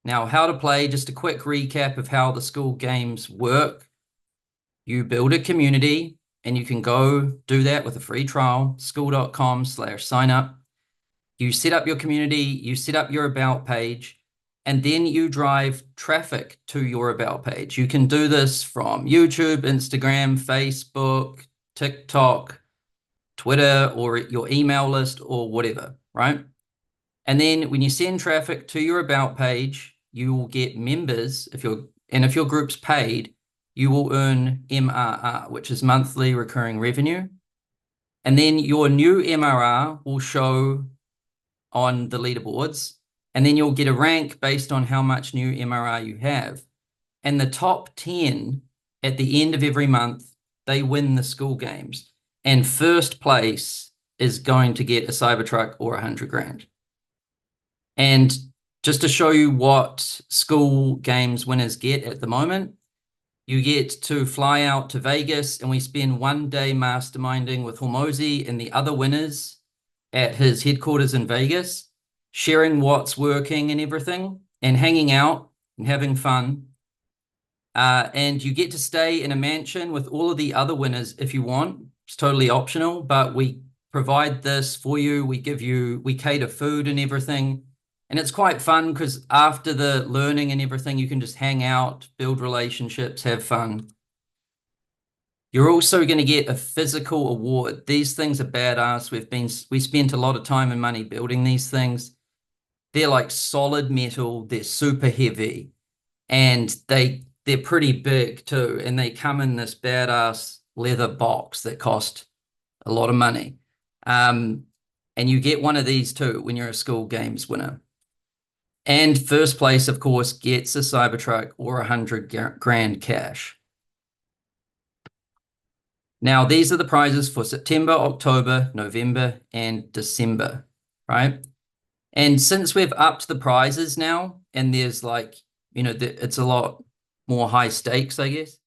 Now, how to play, just a quick recap of how the Skool games work. You build a community and you can go do that with a free trial, skool.com/sign up. You set up your community, you set up your about page, and then you drive traffic to your about page. You can do this from YouTube, Instagram, Facebook, TikTok, Twitter, or your email list or whatever, right? And then when you send traffic to your about page, you will get members. If your group's paid, you will earn MRR, which is monthly recurring revenue. And then your new MRR will show on the leaderboards, and then you'll get a rank based on how much new MRR you have. And the top 10 at the end of every month, they win the Skool games. And first place is going to get a Cybertruck or 100 grand. And just to show you what Skool games winners get at the moment, you get to fly out to Vegas and we spend 1 day masterminding with Hormozi and the other winners at his headquarters in Vegas, sharing what's working and everything, and hanging out and having fun. And you get to stay in a mansion with all of the other winners if you want. It's totally optional, but we provide this for you. We cater food and everything. And it's quite fun because after the learning and everything, you can just hang out, build relationships, have fun. You're also going to get a physical award. These things are badass. We spent a lot of time and money building these things. They're like solid metal. They're super heavy, and they're pretty big too. And they come in this badass leather box that cost a lot of money. And you get one of these too when you're a Skool games winner. And first place, of course, gets a Cybertruck or 100 grand cash. Now, these are the prizes for September, October, November, and December, right? And since we've upped the prizes now, and there's like, it's a lot more high stakes, I guess.